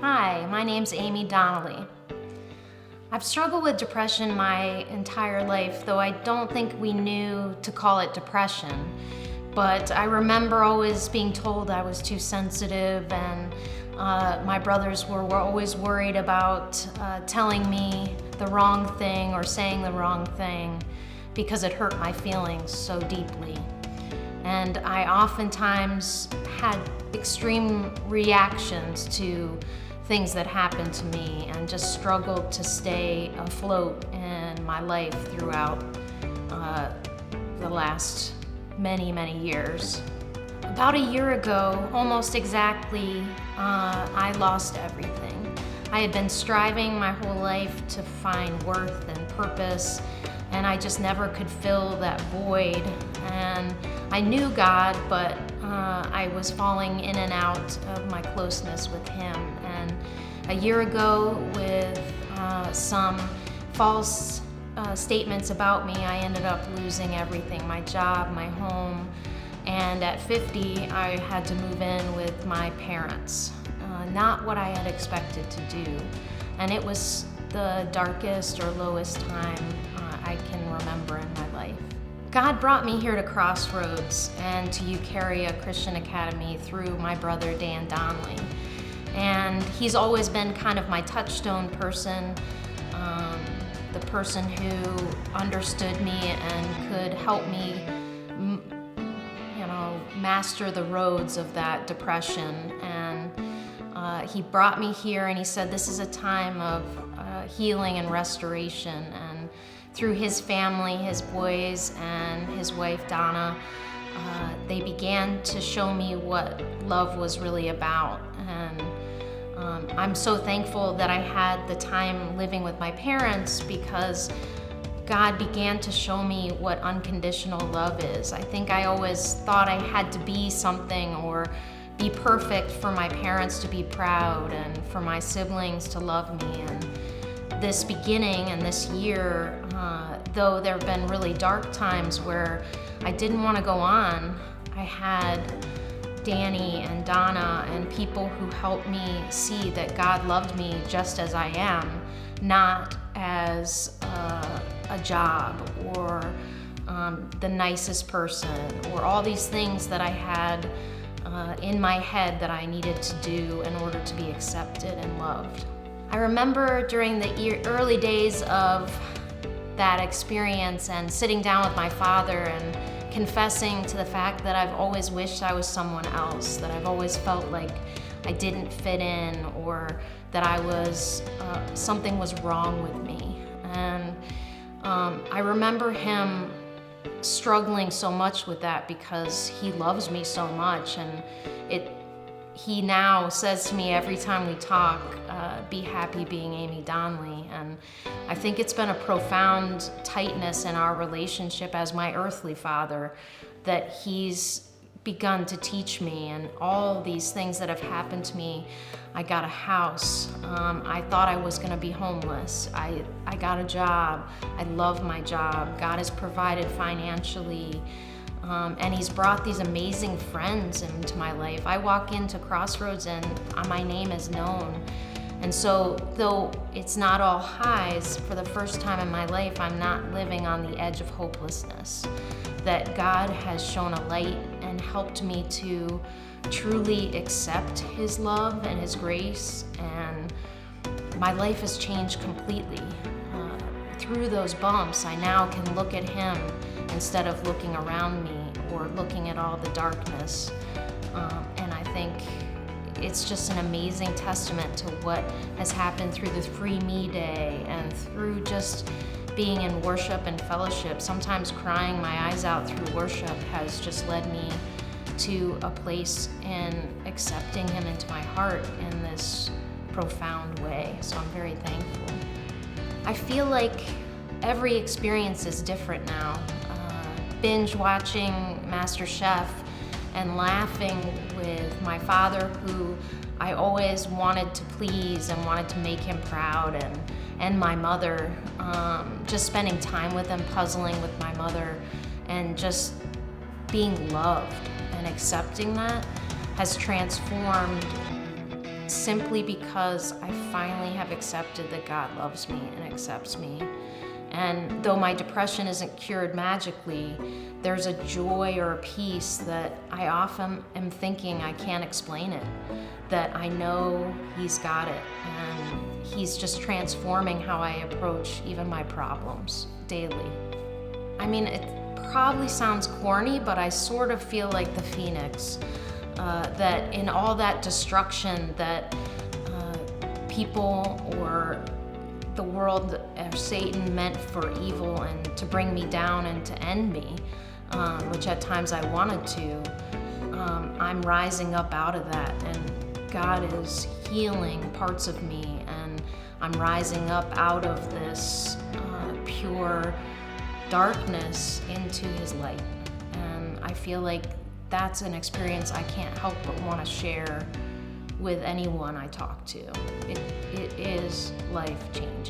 Hi, my name's Amy Donnelly. I've struggled with depression my entire life, though I don't think we knew to call it depression. But I remember always being told I was too sensitive, and my brothers were always worried about telling me the wrong thing or saying the wrong thing because it hurt my feelings so deeply. And I oftentimes had extreme reactions to things that happened to me and just struggled to stay afloat in my life throughout the last many years. About a year ago, almost exactly, I lost everything. I had been striving my whole life to find worth and purpose, and I just never could fill that void. And I knew God, but I was falling in and out of my closeness with Him. And a year ago, with some false statements about me, I ended up losing everything, my job, my home. And at 50, I had to move in with my parents. Not what I had expected to do. And it was the darkest or lowest time I can remember in my life. God brought me here to Crossroads and to Eucharia Christian Academy through my brother Dan Donnelly. And he's always been kind of my touchstone person, the person who understood me and could help me master the roads of that depression. And he brought me here and he said this is a time of healing and restoration. And through his family, his boys, and his wife Donna, they began to show me what love was really about. And I'm so thankful that I had the time living with my parents, because God began to show me what unconditional love is. I think I always thought I had to be something or be perfect for my parents to be proud and for my siblings to love me. And this beginning and this year, though there have been really dark times where I didn't want to go on, I had Danny and Donna and people who helped me see that God loved me just as I am, not as a job or the nicest person or all these things that I had in my head that I needed to do in order to be accepted and loved. I remember during the early days of that experience and sitting down with my father and confessing to the fact that I've always wished I was someone else, that I've always felt like I didn't fit in or that I was, something was wrong with me. And I remember him struggling so much with that because he loves me so much, and he now says to me every time we talk, be happy being Amy Donnelly. And I think it's been a profound tightness in our relationship as my earthly father that he's begun to teach me. And all these things that have happened to me, I got a house. I thought I was gonna be homeless. I got a job. I love my job. God has provided financially. And he's brought these amazing friends into my life. I walk into Crossroads and my name is known. And so, though it's not all highs, for the first time in my life, I'm not living on the edge of hopelessness. That God has shown a light and helped me to truly accept his love and his grace, and my life has changed completely. Through those bumps, I now can look at him instead of looking around me or looking at all the darkness. And I think it's just an amazing testament to what has happened through the Free Me Day and through just being in worship and fellowship. Sometimes crying my eyes out through worship has just led me to a place in accepting him into my heart in this profound way. So I'm very thankful. I feel like every experience is different now. Binge watching MasterChef and laughing with my father, who I always wanted to please and wanted to make him proud, and my mother, just spending time with them, puzzling with my mother, and just being loved and accepting that has transformed simply because I finally have accepted that God loves me and accepts me. And though my depression isn't cured magically, there's a joy or a peace that I often am thinking I can't explain it, that I know He's got it, and He's just transforming how I approach even my problems daily. I mean, it probably sounds corny, but I sort of feel like the phoenix, that in all that destruction that people or the world or Satan meant for evil and to bring me down and to end me, which at times I wanted to, I'm rising up out of that, and God is healing parts of me, and I'm rising up out of this pure darkness into His light. And I feel like that's an experience I can't help but want to share with anyone I talk to. It is life-changing.